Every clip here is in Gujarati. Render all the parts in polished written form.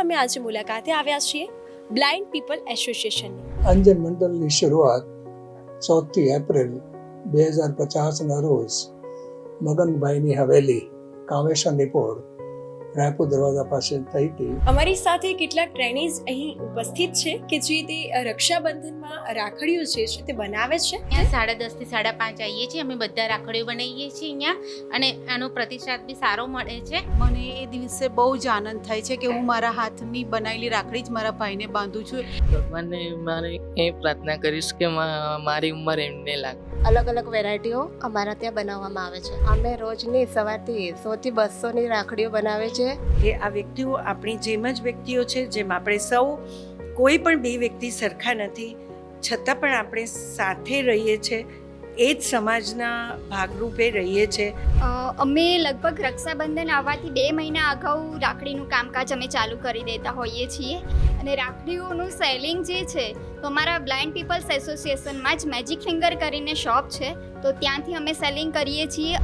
અમે આજે મુલાકાતે આવ્યા છીએ બ્લાઇન્ડ પીપલ એસોસિએશનની. અંજન મંડળની શરૂઆત 14 એપ્રિલ 2050ના રોજ મગનભાઈની હવેલી કામેશ્વરની પોળ રાયપુર દરવાજા પાસે થઈ હતી. અમારી સાથે કેટલાક ટ્રેનીઝ અહીં ઉપસ્થિત છે કે જે તે રક્ષાબંધનમાં રાખડીઓ જે છે તે બનાવે છે. અહીંયા 10:30 થી 5:30 આવીએ છીએ. અમે બધા રાખડીઓ બનાવીએ છીએ અહીંયા અને આનો પ્રતિસાદ બી સારો મળે છે. મને એ દિવસે બહુ જ આનંદ થાય છે કે હું મારા હાથની બનાવેલી રાખડી જ મારા ભાઈને બાંધું છું. ભગવાનને મારે એ પ્રાર્થના કરીશ કે મારી ઉંમર એમને લાગે. અલગ અલગ વેરાયટીઓ અમારા ત્યાં બનાવવામાં આવે છે. અમે રોજની સવારથી 100 થી 200ની રાખડીઓ બનાવે છે. કે આ વ્યક્તિઓ આપણી જેમ જ વ્યક્તિઓ છે, જેમ આપણે સૌ કોઈ પણ બે વ્યક્તિ સરખા નથી, છતાં પણ આપણે સાથે રહીએ છીએ, એ જ સમાજના ભાગરૂપે રહીએ છીએ. અમે લગભગ રક્ષાબંધન આવવાથી 2 મહિના અગાઉ રાખડીનું કામકાજ અમે ચાલુ કરી દેતા હોઈએ છીએ અને રાખડીઓનું સેલિંગ જે છે તો અમારા બ્લાઇન્ડ પીપલ્સ એસોસિએશનમાં જ મેજિક ફિંગર કરીને શોપ છે, તો ત્યાંથી અમે સેલિંગ કરીએ છીએ.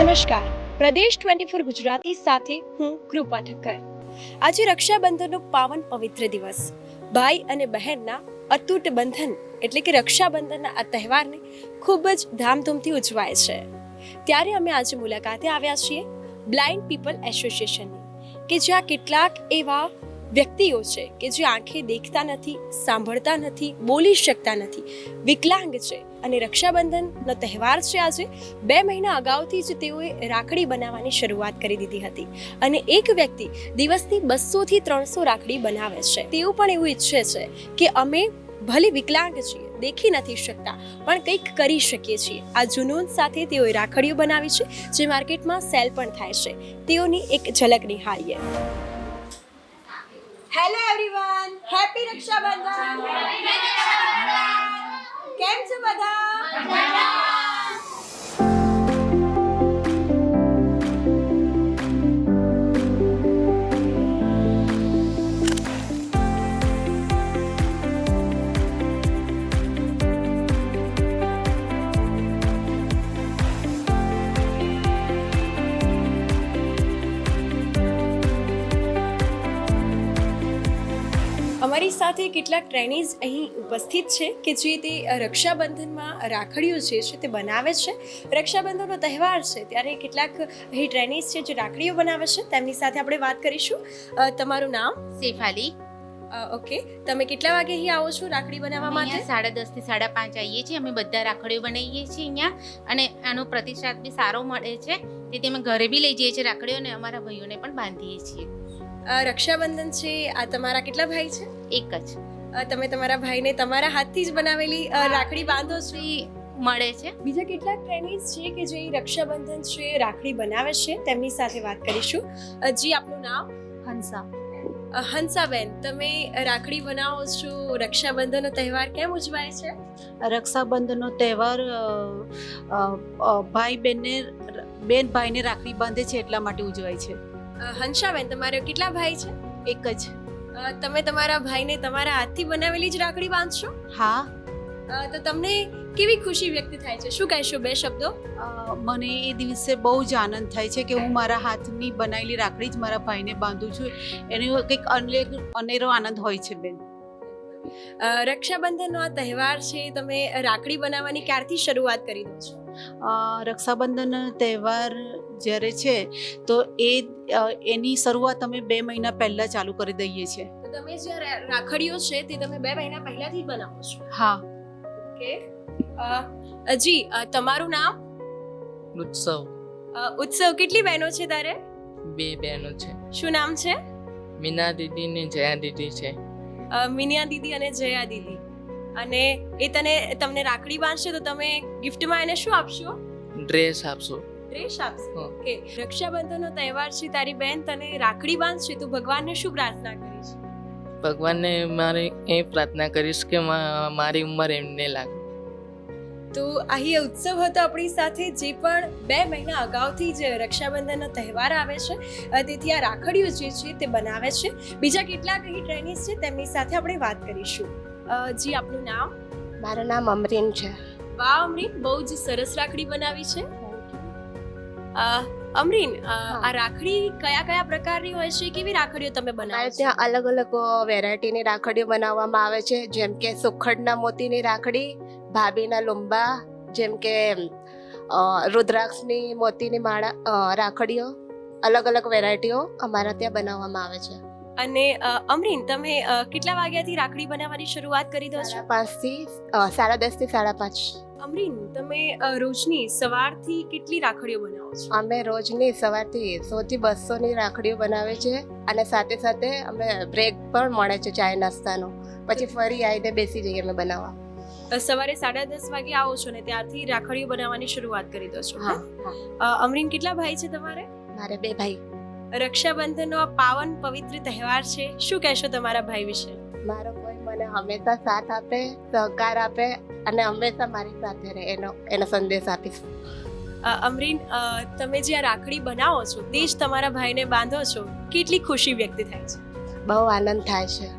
નમસ્કાર, પ્રદેશ 24 ગુજરાતી સાથે હું કૃપા ઠક્કર. આજે રક્ષાબંધનનો પાવન પવિત્ર દિવસ, ભાઈ અને બહેનના અતૂટ બંધન એટલે કે રક્ષાબંધનના આ તહેવારને ખૂબ જ ધામધૂમથી ઉજવાય છે. ત્યારે અમે આજે મુલાકાતે આવ્યા છીએ બ્લાઇન્ડ પીપલ એસોસિએશનની, કે જ્યાં કેટલાક એવા વ્યક્તિઓ છે કે જે આંખે દેખતા નથી, સાંભળતા નથી, બોલી શકતા નથી, વિકલાંગ છે અને રક્ષાબંધનનો તહેવાર છે આજે. 2 મહિના અગાઉથી જ તેઓએ રાખડી બનાવવાની શરૂઆત કરી દીધી હતી અને એક વ્યક્તિ દિવસની 200 થી 300 રાખડી બનાવે છે. તેઓ પણ એવું ઈચ્છે છે કે અમે ભલે વિકલાંગ છીએ, દેખી નથી શકતા, પણ કંઈક કરી શકીએ છીએ. આ જુનૂન સાથે તેઓએ રાખડીઓ બનાવી છે જે માર્કેટમાં સેલ પણ થાય છે. તેઓની એક ઝલક નિહાળીએ. Hello everyone, happy Rakshabandhan. કેમ છો બધા? અમારી સાથે કેટલાક ટ્રેનીઝ અહીં ઉપસ્થિત છે કે જે તે રક્ષાબંધનમાં રાખડીઓ જે છે તે બનાવે છે. રક્ષાબંધનનો તહેવાર છે ત્યારે કેટલાક અહીં ટ્રેનીઝ છે જે રાખડીઓ બનાવે છે, તેમની સાથે આપણે વાત કરીશું. તમારું નામ? સેફાલી. ઓકે, તમે કેટલા વાગે અહીં આવો છો રાખડી બનાવવા માટે? અહીંયા 10:30 થી 5:30 આવીએ છીએ. અમે બધા રાખડીઓ બનાવીએ છીએ અહીંયા અને આનો પ્રતિસાદ બી સારો મળે છે, તેથી અમે ઘરે બી લઈ જઈએ છીએ રાખડીઓ અને અમારા ભાઈઓને પણ બાંધીએ છીએ. રક્ષાબંધન છે, આ તમારા કેટલા ભાઈ છે? એક જ. તમે તમારા ભાઈને તમારા હાથથી જ બનાવેલી રાખડી બાંધો છો? મળે છે. બીજા કેટલાક ટ્રેનીઝ છે કે જે રક્ષાબંધન છે રાખડી બનાવે છે, તેમની સાથે વાત કરીશું. જી, આપનું નામ? હંસા. હંસાબેન, તમે રાખડી બનાવો છો, રક્ષાબંધનનો તહેવાર કેમ ઉજવાય છે? રક્ષાબંધનનો તહેવાર ભાઈ બહેનને બેન ભાઈને રાખડી બાંધે છે એટલા માટે ઉજવાય છે. હંસાબેન, તમારે કેટલા ભાઈ છે? એક જ. તમે તમારા ભાઈને તમારા હાથથી બનાવેલી જ રાખડી બાંધશો? હા. તો તમને કેવી ખુશી વ્યક્ત થાય છે? શું કહેશો, 2 શબ્દો? મને એ દિવસે બહુ જ આનંદ થાય છે કે હું મારા હાથની બનાવેલી રાખડી જ મારા ભાઈને બાંધું છું. એનો કંઈક અનેરો આનંદ હોય છે બેન. રક્ષાબંધનનો આ તહેવાર છે, તમે રાખડી બનાવવાની ક્યારથી શરૂઆત કરી દો છો? રક્ષાબંધન તહેવાર જ્યારે છે તો એની શરૂઆત અમે 2 મહિના પહેલાં ચાલુ કરી દઈએ છીએ. તો તમે જે રાખડીઓ છે તે તમે 2 મહિના પહેલાથી જ બનાવો છો? હા. ઓકે. જી, તમારું નામ? ઉત્સવ. ઉત્સવ, કેટલી બહેનો છે તારે? 2 બહેનો છે. શું નામ છે? મીના દીદી ને જયા દીદી છે. મિનિયા દીદી અને જયા દીદી. અને એ તમને રાખડી બાંધશે તો તમે ગિફ્ટમાં એને શું આપશો? ડ્રેસ આપશો. ડ્રેસ આપશે. ઓકે. રક્ષાબંધનનો તહેવાર છે, તારી બહેન તને રાખડી બાંધશે તો ભગવાનને શું પ્રાર્થના કરીશ? ભગવાનને મારે એ પ્રાર્થના કરીશ કે મારી ઉંમર એમને લાગે. તો અહીં ઉત્સવ હતો આપણી સાથે, જે પણ 2 મહિના અગાઉથી જ રક્ષાબંધનનો તહેવાર આવે છે, તેથી આ રાખડીઓ જે છે તે બનાવે છે. બીજા કેટલાક અહીં ટ્રેનિસ છે, તેમની સાથે આપણે વાત કરીશું. જી, આપનું નામ? મારું નામ અમરીન છે. વાહ અમરીન, બહુ જ સરસ રાખડી બનાવી છે. અમરીન, આ રાખડી કયા કયા પ્રકારની હોય છે? કેવી રાખડીઓ તમે મારે બનાવો છો? ત્યાં અલગ અલગ વેરાયટીની રાખડીઓ બનાવવામાં આવે છે, જેમ કે સુખડના મોતીની રાખડી, ભાભીના લુંબા, જેમ કે રુદ્રાક્ષની મોતીની માળા, રાખડીઓ, અલગ અલગ વેરાયટીઓ અમારા ત્યાં બનાવવામાં આવે છે. અને અમરીન, તમે કેટલા વાગ્યાથી રાખડી બનાવવાની શરૂઆત કરી દો છો? 5 થી 10:30 થી 5:30. અમરીન, તમે રોજની સવારથી કેટલી રાખડીઓ બનાવો છો? અમે રોજની સવારથી 100 થી 200 ની રાખડીઓ બનાવે છે, અને સાથે સાથે અમે બ્રેક પણ મળે છે ચાય નાસ્તાનો. પછી ફરી આવીને બેસી જઈએ અમે બનાવવા. સવારે 10:30 વાગે આવો છો ને ત્યારથી રાખડીઓ બનાવવાની શરૂઆત કરી દો છો? હા. અમરીન, કેટલા ભાઈ છે તમારે? મારે 2 ભાઈ. રક્ષાબંધનનો આ પાવન પવિત્ર તહેવાર છે, શું કહેશો તમારા ભાઈ વિશે? મારો ભાઈ મને હંમેશા સાથ આપે, સહકાર આપે, અને હંમેશા મારી સાથે રહે, એનો સંદેશ આપીશ. અમરીન, તમે જે આ રાખડી બનાવો છો તે જ તમારા ભાઈને બાંધો છો, કેટલી ખુશી વ્યક્ત થાય છે? બહુ આનંદ થાય છે.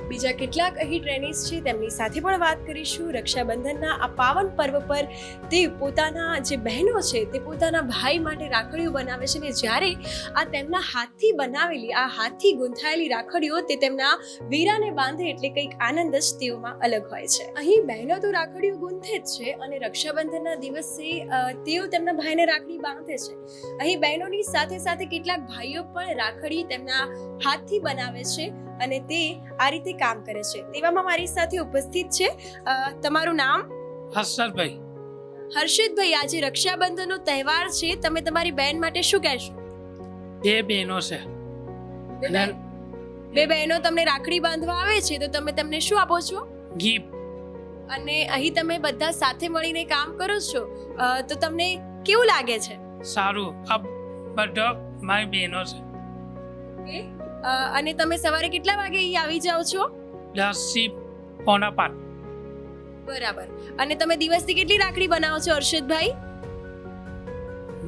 બીજા કેટલાક અહીં ટ્રેનિસ છે, તેમની સાથે પણ વાત કરીશું. રક્ષાબંધનના આ પાવન પર્વ પર તે પોતાના જે બહેનો છે તે પોતાના ભાઈ માટે રાખડીઓ બનાવે છે, ને જ્યારે આ તેમના હાથથી બનાવેલી, આ હાથથી ગૂંથાયેલી રાખડીઓ તે તેમના વીરાને બાંધે એટલે કંઈક આનંદ જ તેઓમાં અલગ હોય છે. અહીં બહેનો તો રાખડીઓ ગૂંથે જ છે, અને રક્ષાબંધનના દિવસે તેઓ તેમના ભાઈને રાખડી બાંધે છે. અહીં બહેનોની સાથે સાથે કેટલાક ભાઈઓ પણ રાખડી તેમના હાથથી બનાવે છે, અને તે આ રીતે કામ કરે છે. તેવામાં મારી સાથે ઉપસ્થિત છે, તમારું નામ? હર્ષદભાઈ. હર્ષદભાઈ, આજે રક્ષાબંધનનો તહેવાર છે, તમે તમારી બહેન માટે શું કહેશો? 2 બહેનો છે. 2 બહેનો તમને રાખડી બાંધવા આવે છે, તો તમે તેમને શું આપો છો? ગિફ્ટ. અને અહીં તમે બધા સાથે મળીને કામ કરો છો, તો તમને કેવું લાગે છે? સારું. આ બધા મારી બહેનો છે. અને તમે સવારે કેટલા વાગે અહીં આવી જાઓ છો? 10 થી 4:45. બરાબર. અને તમે દિવસથી કેટલી રાખડી બનાવો છો હર્ષદભાઈ?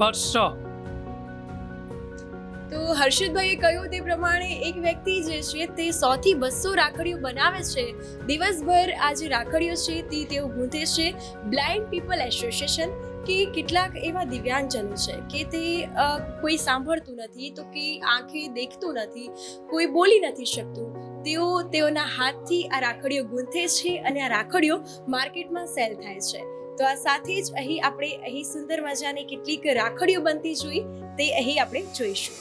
200. તો હર્ષદભાઈએ કહ્યું તે પ્રમાણે એક વ્યક્તિ જે છે તે 100 થી 200 રાખડીઓ બનાવે છે. દિવસભર આ જે રાખડીઓ છે તે તેઓ ગૂંથે છે. બ્લાઇન્ડ પીપલ એસોસિએશન, કે કેટલાક એવા દિવ્યાંગજનો છે કે તે કોઈ સાંભળતું નથી, તો કે આંખે દેખતું નથી, કોઈ બોલી નથી શકતું, તેઓના હાથથી આ રાખડીઓ ગૂંથે છે, અને આ રાખડીઓ માર્કેટમાં સેલ થાય છે. તો આ સાથે જ અહીં સુંદર મજાની કેટલીક રાખડીઓ બનતી જોઈ, તે અહીં આપણે જોઈશું.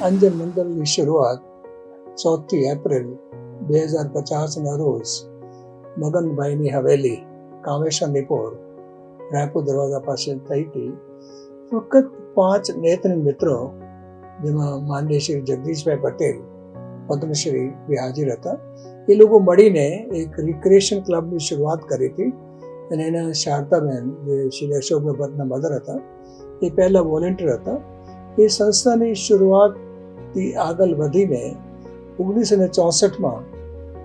અંજન મંડળની શરૂઆત 4 એપ્રિલ 2050ના રોજ મગનભાઈની હવેલી, કામેશ્વરની પોળ, રાયપુર દરવાજા પાસે થઈ હતી. વખત 5 નેત્રહીન મિત્રો, જેમાં માનનીય શ્રી જગદીશભાઈ પટેલ, પદ્મશ્રી બી હાજર હતા, એ લોકો મળીને એક રિક્રિએશન ક્લબની શરૂઆત કરી હતી. અને એના શારદાબેન, જે શ્રી અશોકભાઈ ભટ્ટના મધર હતા, એ પહેલા વોલેન્ટિયર હતા. એ સંસ્થાની શરૂઆતથી આગળ વધીને 1964માં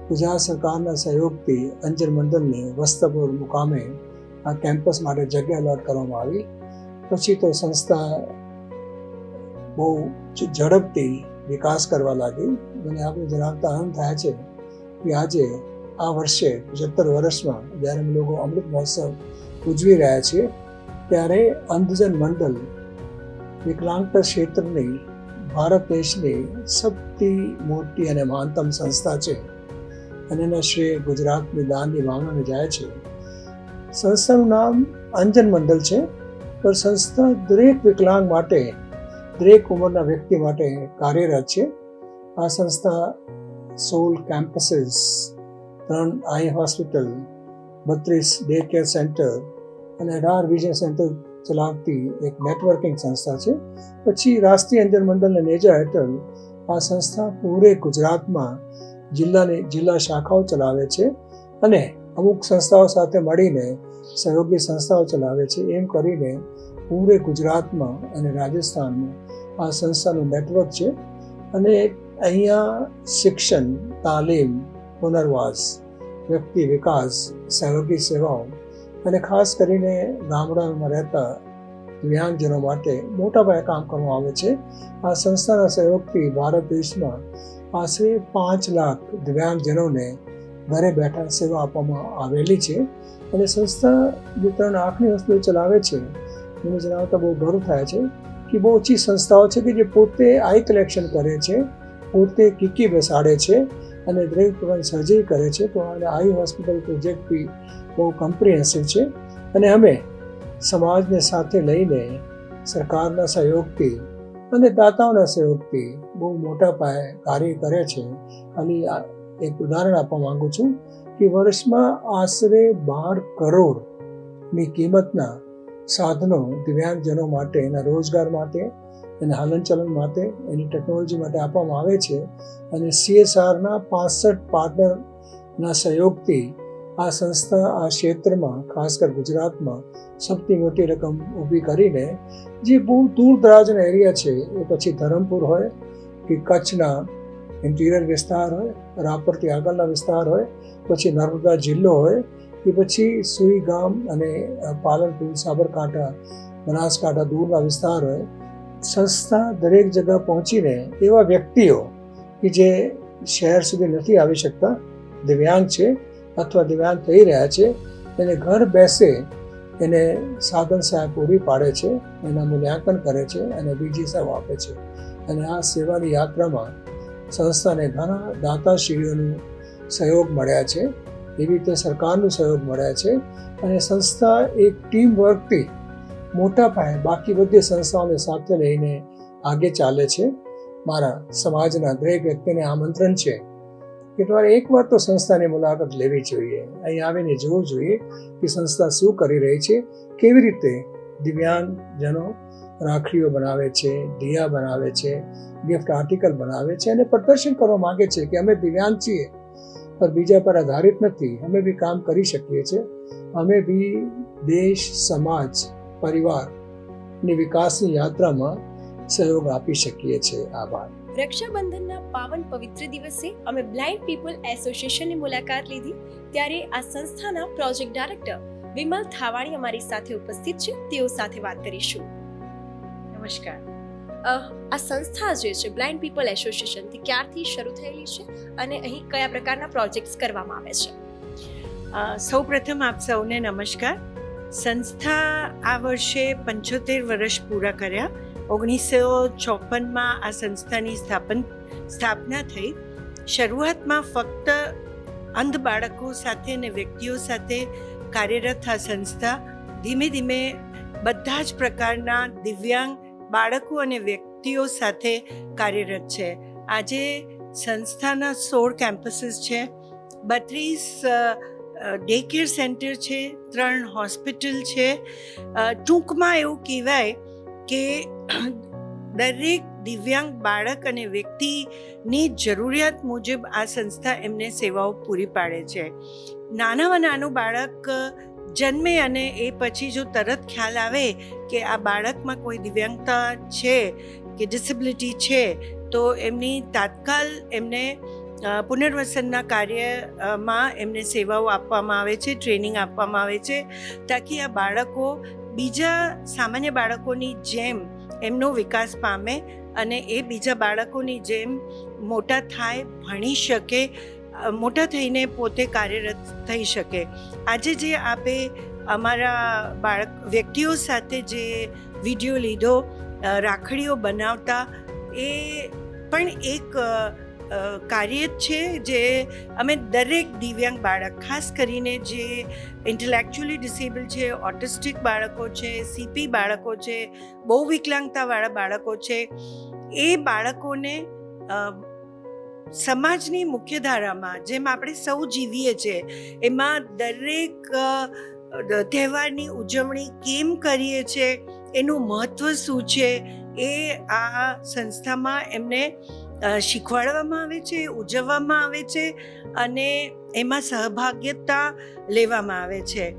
ગુજરાત સરકારના સહયોગથી અંજન મંડળને વસ્ત્રાપુર મુકામે આ કેમ્પસ માટે જગ્યા અલોટ કરવામાં આવી. પછી તો સંસ્થા બહુ ઝડપથી વિકાસ કરવા લાગી. મને આપણે જણાવતા આનંદ થાય છે કે આજે આ વર્ષે 75 વર્ષમાં જ્યારે અમે લોકો અમૃત મહોત્સવ ઉજવી રહ્યા છીએ, ત્યારે અંધજન મંડળ વિકલાંગતા ક્ષેત્રની ભારત દેશની સૌથી મોટી અને મહાનતમ સંસ્થા છે, અને એના શ્રેય ગુજરાતની દાનની ભાવનાને જાય છે. સંસ્થાનું નામ અંજન મંડળ છે, પણ સંસ્થા દરેક વિકલાંગ માટે, દરેક ઉંમરના વ્યક્તિ માટે કાર્યરત છે. આ સંસ્થા 16 કેમ્પસીસ, 3 આઈ હોસ્પિટલ, 32 ડે કેર સેન્ટર અને 18 વિઝન સેન્ટર ચલાવતી એક નેટવર્કિંગ સંસ્થા છે. પછી રાષ્ટ્રીય અંજન મંડળના નેજા હેઠળ આ સંસ્થા પૂરે ગુજરાતમાં જિલ્લા શાખાઓ ચલાવે છે અને અમુક સંસ્થાઓ સાથે મળીને સહયોગી સંસ્થાઓ ચલાવે છે. એમ કરીને પૂરે ગુજરાતમાં અને રાજસ્થાનમાં આ સંસ્થાનું નેટવર્ક છે. અને અહીંયા શિક્ષણ, તાલીમ, પુનર્વાસ, વ્યક્તિ વિકાસ, સહયોગી સેવાઓ અને ખાસ કરીને ગામડાઓમાં રહેતા દિવ્યાંગજનો માટે મોટા પાયે કામ કરવામાં આવે છે. આ સંસ્થાના સહયોગથી ભારત દેશમાં આશરે 5 લાખ દિવ્યાંગજનોને ઘરે બેઠા સેવા આપવામાં આવેલી છે. અને સંસ્થા જે 3 આંખની વસ્તુઓ ચલાવે છે મને જણાવતા બહુ ગર્વ થાય છે કે બહુ ઓછી સંસ્થાઓ છે કે જે પોતે આઈ કલેક્શન કરે છે, પોતે કીકી બેસાડે છે અને દરેક પ્રકારની સર્જરી કરે છે. તો આઈ હોસ્પિટલ પ્રોજેક્ટ બી બહુ કમ્પ્રિહેન્સિવ છે. અને અમે સમાજને સાથે લઈને સરકારના સહયોગથી અને દાતાઓના સહયોગથી બહુ મોટા પાયે કાર્ય કરે છે. ખાલી એક ઉદાહરણ આપવા માંગુ છું કે વર્ષમાં આશરે 12 કરોડની કિંમતના સાધનો દિવ્યાંગજનો માટે, એના રોજગાર માટે, એના હલનચલન માટે, એની ટેકનોલોજી માટે આપવામાં આવે છે. અને CSRના 65 પાર્ટનરના સહયોગથી આ સંસ્થા આ ક્ષેત્રમાં ખાસ કર ગુજરાતમાં સૌથી મોટી રકમ ઊભી કરીને જે બહુ દૂર દરાજના એરિયા છે, એ પછી ધરમપુર હોય કે કચ્છના ઇન્ટિરિયર વિસ્તાર હોય, રાપરથી આગળના વિસ્તાર હોય, પછી નર્મદા જિલ્લો હોય કે પછી સુઈ ગામ અને પાલનપુર, સાબરકાંઠા, બનાસકાંઠા દૂરના વિસ્તાર હોય, સંસ્થા દરેક જગ્યા પહોંચીને એવા વ્યક્તિઓ કે જે શહેર સુધી નથી આવી શકતા, દિવ્યાંગ છે અથવા દિવ્યાંગ થઈ રહ્યા છે, એને ઘર બેસે એને સાધન સહાય પૂરી પાડે છે, એના મૂલ્યાંકન કરે છે અને બીજી સેવા આપે છે. અને આ સેવાની યાત્રામાં સંસ્થાને ઘણા દાતાશ્રીઓનું સહયોગ મળ્યા છે, એવી રીતે સરકારનું સહયોગ મળ્યા છે. અને સંસ્થા એક ટીમ વર્કથી મોટા પાયે બાકી બધી સંસ્થાઓને સાથે લઈને આગે ચાલે છે. મારા સમાજના દરેક વ્યક્તિને આમંત્રણ છે કે તમારે એકવાર તો સંસ્થાની મુલાકાત લેવી જોઈએ, અહીં આવીને જોવું જોઈએ કે સંસ્થા શું કરી રહી છે, કેવી રીતે દિવ્યાંગજનો રાખડીઓ બનાવે છે, દિયા બનાવે છે, ગિફ્ટ આર્ટિકલ બનાવે છે અને પ્રદર્શન કરવા માંગે છે કે અમે દિવ્યાંગ છીએ પણ બીજા પર આધારિત નથી, અમે બી કામ કરી શકીએ છીએ, અમે બી દેશ, સમાજ, પરિવારની વિકાસની યાત્રામાં સહયોગ આપી શકીએ છીએ. આભાર. રક્ષાબંધનના પાવન પવિત્ર દિવસે અમે બ્લાઇન્ડ પીપલ એસોસિએશનની મુલાકાત લીધી ત્યારે આ સંસ્થાના પ્રોજેક્ટ ડાયરેક્ટર વિમલ થાવાણી અમારી સાથે ઉપસ્થિત છે. તેઓ સાથે વાત કરીશું. નમસ્કાર. આ સંસ્થા જે છે બ્લાઇન્ડ પીપલ એસોસિએશન તે ક્યારથી શરૂ થયેલી છે અને અહીં કયા પ્રકારના પ્રોજેક્ટ્સ કરવામાં આવે છે? સૌ પ્રથમ આપ સૌને નમસ્કાર. સંસ્થા આ વર્ષે 75 વર્ષ પૂરા કર્યા. 1954માં આ સંસ્થાની સ્થાપના થઈ. શરૂઆતમાં ફક્ત અંધ બાળકો સાથે અને વ્યક્તિઓ સાથે કાર્યરત આ સંસ્થા ધીમે ધીમે બધા જ પ્રકારના દિવ્યાંગ બાળકો અને વ્યક્તિઓ સાથે કાર્યરત છે. આજે સંસ્થાના 16 કેમ્પસીસ છે, 32 ડે કેર સેન્ટર છે, 3 હોસ્પિટલ છે. ટૂંકમાં એવું કહેવાય કે દરેક દિવ્યાંગ બાળક અને વ્યક્તિની જરૂરિયાત મુજબ આ સંસ્થા એમને સેવાઓ પૂરી પાડે છે. નાનામાં નાનું બાળક જન્મે અને એ પછી જો તરત ખ્યાલ આવે કે આ બાળકમાં કોઈ દિવ્યાંગતા છે કે ડિસેબિલિટી છે તો એમની તાત્કાલ એમને પુનર્વસનના કાર્યમાં એમને સેવાઓ આપવામાં આવે છે, ટ્રેનિંગ આપવામાં આવે છે, તાકી આ બાળકો બીજા સામાન્ય બાળકોની જેમ એમનો વિકાસ પામે અને એ બીજા બાળકોની જેમ મોટા થાય, ભણી શકે, મોટા થઈને પોતે કાર્યરત થઈ શકે. આજે જે આપે અમારા વ્યક્તિઓ સાથે જે વિડીયો લીધો રાખડીઓ બનાવતા, એ પણ એક કાર્ય છે જે અમે દરેક દિવ્યાંગ બાળક, ખાસ કરીને જે ઇન્ટેલેક્ચ્યુઅલી ડિસેબલ છે, ઓટિસ્ટિક બાળકો છે, CP બાળકો છે, બહુ વિકલાંગતાવાળા બાળકો છે, એ બાળકોને સમાજની મુખ્યધારામાં જેમ આપણે સૌ જીવીએ છીએ એમાં દરેક તહેવારની ઉજવણી કેમ કરીએ છીએ, એનું મહત્ત્વ શું છે, એ આ સંસ્થામાં એમને શીખવાડવામાં આવે છે, ઉજવવામાં આવે છે અને એમાં સહભાગિતા લેવામાં આવે છે.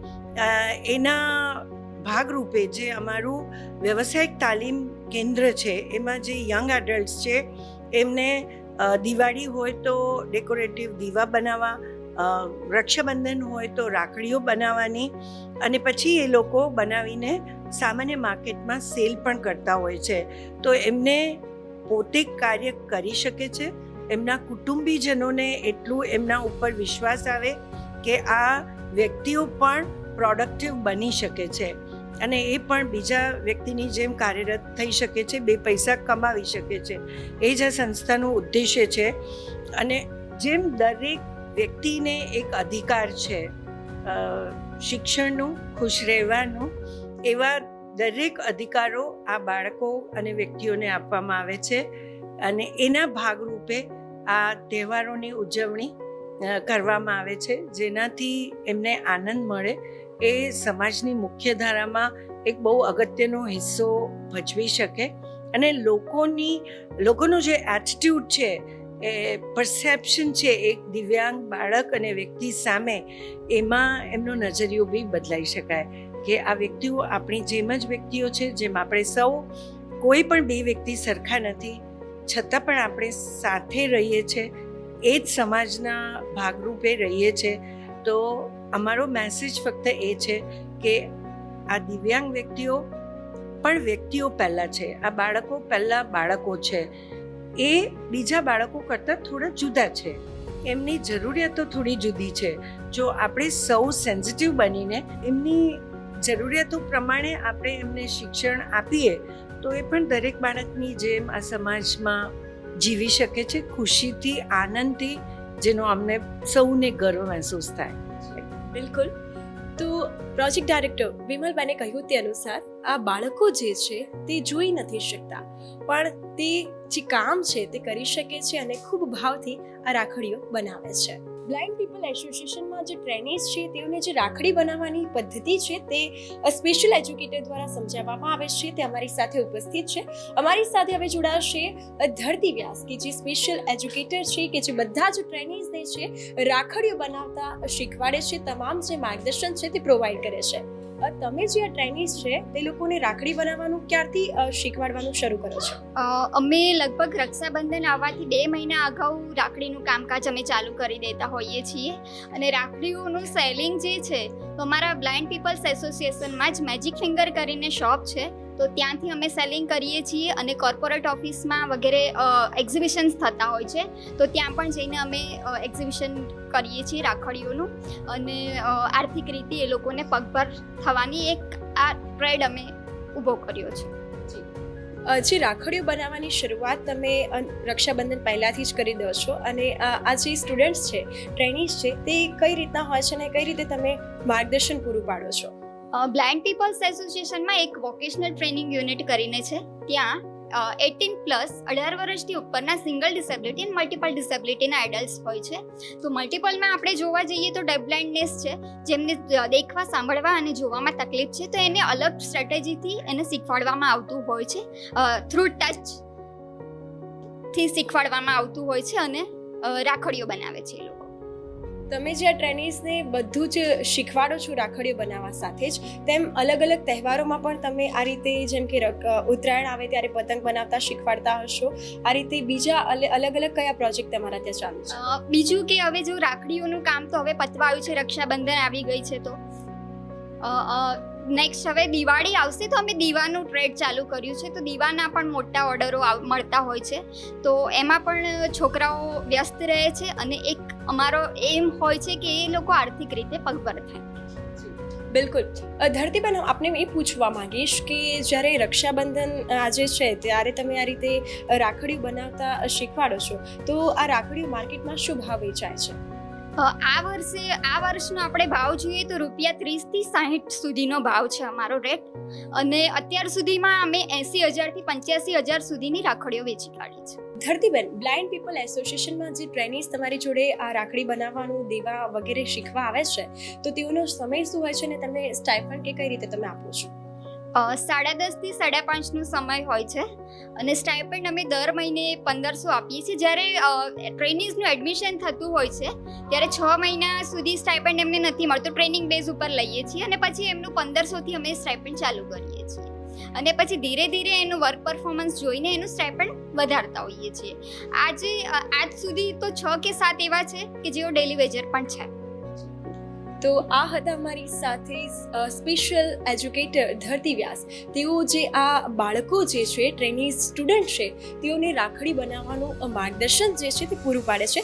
એના ભાગરૂપે જે અમારું વ્યવસાયિક તાલીમ કેન્દ્ર છે, એમાં જે યંગ એડલ્ટ્સ છે એમને દિવાળી હોય તો ડેકોરેટિવ દીવા બનાવવા, રક્ષાબંધન હોય તો રાખડીઓ બનાવવાની, અને પછી એ લોકો બનાવીને સામાન્ય માર્કેટમાં સેલ પણ કરતા હોય છે. તો એમને પોતે કાર્ય કરી શકે છે, એમના કુટુંબીજનોને એટલું એમના ઉપર વિશ્વાસ આવે કે આ વ્યક્તિઓ પણ પ્રોડક્ટિવ બની શકે છે અને એ પણ બીજા વ્યક્તિની જેમ કાર્યરત થઈ શકે છે, 2 પૈસા કમાવી શકે છે. એ જ આ સંસ્થાનો ઉદ્દેશ્ય છે. અને જેમ દરેક વ્યક્તિને એક અધિકાર છે શિક્ષણનું, ખુશ રહેવાનું, એવા દરેક અધિકારો આ બાળકો અને વ્યક્તિઓને આપવામાં આવે છે. અને એના ભાગરૂપે આ તહેવારોની ઉજવણી કરવામાં આવે છે, જેનાથી એમને આનંદ મળે. એ સમાજની મુખ્ય ધારામાં એક બહુ અગત્યનો હિસ્સો ભજવી શકે અને લોકોનો જે એટીટ્યૂડ છે, એ પરસેપ્શન છે એક દિવ્યાંગ બાળક અને વ્યક્તિ સામે, એમાં એમનો નજરિયો બી બદલાઈ શકાય કે આ વ્યક્તિઓ આપણી જેમ જ વ્યક્તિઓ છે, જેમ આપણે સૌ કોઈ પણ 2 વ્યક્તિ સરખા નથી, છતાં પણ આપણે સાથે રહીએ છીએ, એ જ સમાજના ભાગરૂપે રહીએ છીએ. તો અમારો મેસેજ ફક્ત એ છે કે આ દિવ્યાંગ વ્યક્તિઓ પણ વ્યક્તિઓ પહેલાં છે, આ બાળકો પહેલાં બાળકો છે, એ બીજા બાળકો કરતાં થોડા જુદા છે, એમની જરૂરિયાતો થોડી જુદી છે. જો આપણે સૌ સેન્સિટિવ બનીને એમની જરૂરિયાતો પ્રમાણે આપણે એમને શિક્ષણ આપીએ તો એ પણ દરેક બાળકની જેમ આ સમાજમાં જીવી શકે છે, ખુશીથી, આનંદથી, જેનો અમને સૌને ગર્વ મહેસૂસ થાય. બિલકુલ. તો પ્રોજેક્ટ ડાયરેક્ટર વિમલબાને કહ્યું તે અનુસાર આ બાળકો જે છે તે જોઈ નથી શકતા, પણ તે જે કામ છે તે કરી શકે છે અને ખૂબ ભાવથી આ રાખડીઓ બનાવે છે. બ્લાઇન્ડ પીપલ એસોસિએશનમાં જે ટ્રેનીઝ છે તેઓને જે રાખડી બનાવવાની પદ્ધતિ છે તે સ્પેશિયલ એજ્યુકેટર દ્વારા સમજાવવામાં આવે છે. તે અમારી સાથે ઉપસ્થિત છે. અમારી સાથે હવે જોડાશે ધરતી વ્યાસ, કે જે સ્પેશિયલ એજ્યુકેટર છે, કે જે બધા જ ટ્રેનીઝને છે રાખડીઓ બનાવતા શીખવાડે છે, તમામ જે માર્ગદર્શન છે તે પ્રોવાઈડ કરે છે. તમે જે આ ટ્રેનીઝ છે તે લોકોને રાખડી બનાવવાનું ક્યારથી શીખવાડવાનું શરૂ કરો છો? અમે લગભગ રક્ષાબંધન આવવાથી 2 મહિના અગાઉ રાખડીનું કામકાજ અમે ચાલુ કરી દેતા હોઈએ છીએ. અને રાખડીઓનું સેલિંગ જે છે તો અમારા બ્લાઇન્ડ પીપલ્સ એસોસિએશનમાં જ મેજિક ફિંગર કરીને શોપ છે, તો ત્યાંથી અમે સેલિંગ કરીએ છીએ. અને કોર્પોરેટ ઓફિસમાં વગેરે એક્ઝિબિશન્સ થતા હોય છે, તો ત્યાં પણ જઈને અમે એક્ઝિબિશન કરીએ છીએ રાખડીઓનું. અને આર્થિક રીતે એ લોકોને પગભર થવાની એક આ ટ્રેડ અમે ઊભો કર્યો છે. જે રાખડીઓ બનાવવાની શરૂઆત તમે રક્ષાબંધન પહેલાંથી જ કરી દો છો, અને આ જે સ્ટુડન્ટ્સ છે, ટ્રેનીઝ છે, તે કઈ રીતના હોય છે અને કઈ રીતે તમે માર્ગદર્શન પૂરું પાડો છો? બ્લાઇન્ડ પીપલ્સ એસોસિએશનમાં એક વોકેશનલ ટ્રેનિંગ યુનિટ કરીને છે. ત્યાં 18+ 18 વર્ષથી ઉપરના સિંગલ ડિસેબિલિટી અને મલ્ટિપલ ડિસેબિલિટીના એડલ્ટ્સ હોય છે. તો મલ્ટિપલમાં આપણે જોવા જઈએ તો ડેફ બ્લાઇન્ડનેસ છે, જેમને દેખવા, સાંભળવા અને જોવામાં તકલીફ છે, તો એને અલગ સ્ટ્રેટેજીથી એને શીખવાડવામાં આવતું હોય છે. થ્રુ ટચથી શીખવાડવામાં આવતું હોય છે અને રાખડીઓ બનાવે છે એ લોકો. તમે જે આ ટ્રેનીઝને બધું જ શીખવાડો છો રાખડીઓ બનાવવા સાથે જ, તેમ અલગ અલગ તહેવારોમાં પણ તમે આ રીતે, જેમ કે ઉત્તરાયણ આવે ત્યારે પતંગ બનાવતા શીખવાડતા હશો, આ રીતે બીજા અલગ અલગ કયા પ્રોજેક્ટ તમારા ત્યાં ચાલુ છે? બીજું કે હવે જો રાખડીઓનું કામ તો હવે પતવા આવ્યું છે, રક્ષાબંધન આવી ગઈ છે, તો નેક્સ્ટ હવે દિવાળી આવશે તો અમે દીવાનું ટ્રેડ ચાલુ કર્યું છે. તો દીવાના પણ મોટા ઓર્ડરો મળતા હોય છે, તો એમાં પણ છોકરાઓ વ્યસ્ત રહે છે અને એક અમારો એમ હોય છે કે એ લોકો આર્થિક રીતે પગભર થાય. બિલકુલ. ધરતીબેન, આપને એ પૂછવા માંગીશ કે જ્યારે રક્ષાબંધન આજે છે ત્યારે તમે આ રીતે રાખડીઓ બનાવતા શીખવાડો છો, તો આ રાખડીઓ માર્કેટમાં શું ભાવ વેચાય છે? આ વર્ષનો આપણે ભાવ જોઈએ તો ₹30 થી 60 સુધીનો ભાવ છે અમારો રેટ, અને અત્યાર સુધીમાં અમે 80,000 થી 85,000 સુધીની રાખડીઓ વેચી કાઢી છે. ધરતીબેન, બ્લાઇન્ડ પીપલ એસોસિએશનમાં જે ટ્રેનીઝ તમારી જોડે આ રાખડી બનાવવાનું, દેવા વગેરે શીખવા આવે છે, તો તેઓનો સમય શું હોય છે અને તમને સ્ટાઇપન્ડ કે કઈ રીતે તમે આપો છો? 10:30 થી 5:30નો સમય હોય છે, અને સ્ટાઇપન્ડ અમે દર મહિને 1500 આપીએ છીએ. જ્યારે ટ્રેનીઝનું એડમિશન થતું હોય છે ત્યારે 6 મહિના સુધી સ્ટાઇપન્ડ એમને નથી મળતું, ટ્રેનિંગ બેઝ ઉપર લઈએ છીએ, અને પછી એમનું 1500થી અમે સ્ટાઇપન્ડ ચાલુ કરીએ છીએ, અને પછી ધીરે ધીરે એનું વર્ક પરફોર્મન્સ જોઈને એનું સ્ટાઇપન્ડ વધારતા હોઈએ છીએ. આજ સુધી તો 6 કે 7 એવા છે કે જેઓ ડેલી વેજર પણ છે. તો આ હતા અમારી સાથે સ્પેશિયલ એજ્યુકેટર ધરતી વ્યાસ. તેઓ જે આ બાળકો જે છે, ટ્રેનિંગ સ્ટુડન્ટ છે, તેઓને રાખડી બનાવવાનું માર્ગદર્શન જે છે તે પૂરું પાડે છે.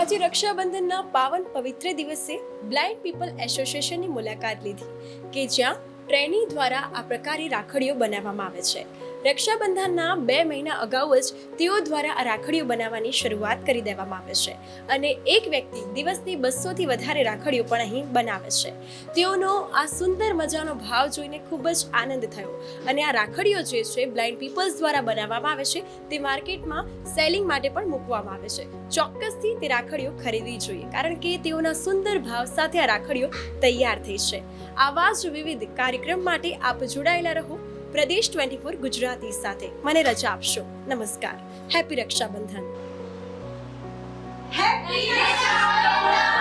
આજે રક્ષાબંધનના પાવન પવિત્ર દિવસે બ્લાઇન્ડ પીપલ એસોસિએશનની મુલાકાત લીધી, કે જ્યાં ટ્રેની દ્વારા આ પ્રકારે રાખડીઓ બનાવવામાં આવે છે. રક્ષાબંધનના 2 મહિના અગાઉ જ તેઓ દ્વારા આ રાખડીઓ બનાવવાની શરૂઆત કરી દેવામાં આવે છે, અને એક વ્યક્તિ દિવસની 200થી વધારે રાખડીઓ પણ અહીં બનાવે છે. તેઓનો આ સુંદર મજાનો ભાવ જોઈને ખૂબ જ આનંદ થયો, અને આ રાખડીઓ જે છે બ્લાઇન્ડ પીપલ્સ દ્વારા બનાવવામાં આવે છે તે માર્કેટમાં સેલિંગ માટે પણ મૂકવામાં આવે છે. ચોક્કસથી તે રાખડીઓ ખરીદવી જોઈએ, કારણ કે તેઓના સુંદર ભાવ સાથે આ રાખડીઓ તૈયાર થઈ છે. આવા જ વિવિધ કાર્યક્રમ માટે આપ જોડાયેલા રહો પ્રદેશ 24 ગુજરાતી સાથે. મને રજા આપશો. નમસ્કાર. હેપી રક્ષાબંધન. હેપી રક્ષાબંધન.